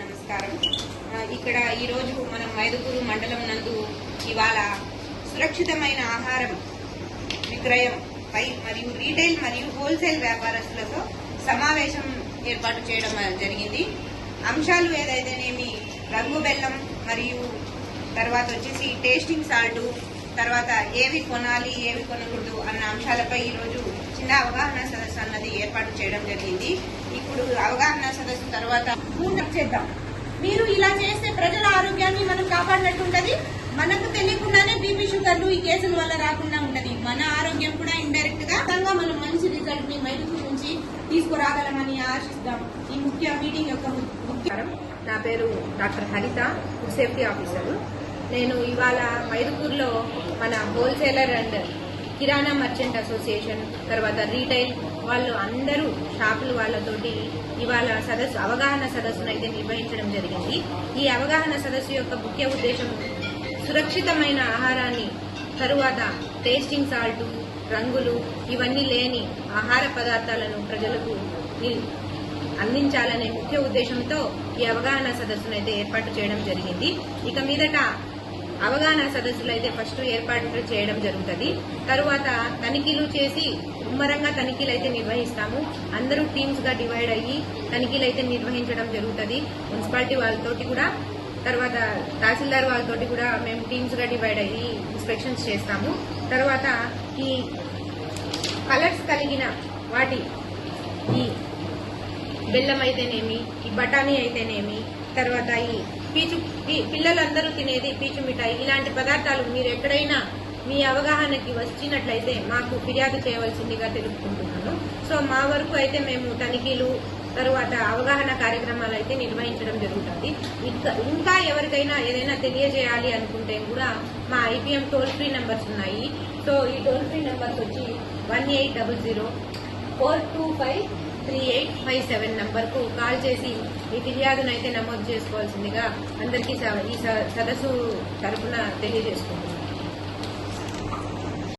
నమస్కారం. ఇక్కడ ఈరోజు మనం మైదుకూరు మండలం నందు ఇవాళ సురక్షితమైన ఆహారం విక్రయం పై మరియు రీటైల్ మరియు హోల్సేల్ వ్యాపారస్తులతో సమావేశం ఏర్పాటు చేయడం జరిగింది. అంశాలు ఏదైతేనేమి రంగు బెల్లం మరియు తర్వాత వచ్చేసి టేస్టింగ్ సాల్ట్, తర్వాత ఏవి కొనాలి ఏవి కొనకూడదు అన్న అంశాలపై ఈరోజు చిన్న అవగాహన సదస్సు అన్నది ఏర్పాటు చేయడం జరిగింది. ఇప్పుడు అవగాహన సదస్సు తర్వాత చేద్దాం. మీరు ఇలా చేస్తే ప్రజల ఆరోగ్యాన్ని మనం కాపాడినట్టు ఉంటది. మనకు తెలియకుండానే బీపీ షుగర్లు ఈ కేసుల వల్ల రాకుండా ఉంటది. మన ఆరోగ్యం కూడా ఇండైరెక్ట్ గా మనం మంచి రిజల్ట్ ని మైదుకూరు నుంచి తీసుకురాగలమని ఆశిస్తాం. ఈ ముఖ్య మీటింగ్ యొక్క ముఖ్యం. నా పేరు డాక్టర్ హరిత, ఫుడ్ సేఫ్టీ ఆఫీసర్. నేను ఇవాళ మైదుకూరులో మన wholesaler and kirana merchant association, తర్వాత రీటైల్ వాళ్ళు అందరూ షాపుల వాళ్ళతోటి ఇవాళ అవగాహన సదస్సును అయితే నిర్వహించడం జరిగింది. ఈ అవగాహన సదస్సు యొక్క ముఖ్య ఉద్దేశం సురక్షితమైన ఆహారాన్ని, తరువాత టేస్టింగ్ సాల్ట్, రంగులు ఇవన్నీ లేని ఆహార పదార్థాలను ప్రజలకు అందించాలనే ముఖ్య ఉద్దేశంతో ఈ అవగాహన సదస్సును అయితే ఏర్పాటు చేయడం జరిగింది. ఇక మీదట అవగాహన సదస్సులు అయితే ఫస్ట్ ఏర్పాటు చేయడం జరుగుతుంది. తరువాత తనిఖీలు చేసి ముమ్మరంగా తనిఖీలు అయితే నిర్వహిస్తాము. అందరూ టీమ్స్ గా డివైడ్ అయ్యి తనిఖీలు అయితే నిర్వహించడం జరుగుతుంది. మున్సిపాలిటీ వాళ్ళతోటి కూడా, తర్వాత తహసీల్దార్ వాళ్ళతోటి కూడా మేము టీమ్స్ గా డివైడ్ అయ్యి ఇన్స్పెక్షన్స్ చేస్తాము. తర్వాత ఈ కలర్స్ కలిగిన వాటి, ఈ బెల్లం అయితేనేమి, ఈ బఠానీ అయితేనేమి, తర్వాత ఈ పిల్లలందరూ తినేది పీచు మిఠాయి, ఇలాంటి పదార్థాలు మీరు ఎక్కడైనా మీ అవగాహనకి వచ్చినట్లయితే మాకు ఫిర్యాదు చేయవలసిందిగా తెలుపుకుంటున్నాను. సో మా వరకు అయితే మేము తనిఖీలు, తరువాత అవగాహన కార్యక్రమాలు అయితే నిర్వహించడం జరుగుతుంది. ఇంకా ఎవరికైనా ఏదైనా తెలియజేయాలి అనుకుంటే కూడా మా IPM టోల్ ఫ్రీ నెంబర్స్ ఉన్నాయి. సో ఈ టోల్ ఫ్రీ నెంబర్స్ వచ్చి 1800-425-3857 నంబర్కు కాల్ చేసి ఈ ఫిర్యాదునైతే నమోదు చేసుకోవాల్సిందిగా అందరికీ ఈ సదస్సు తరఫున తెలియజేసుకుంటున్నాను.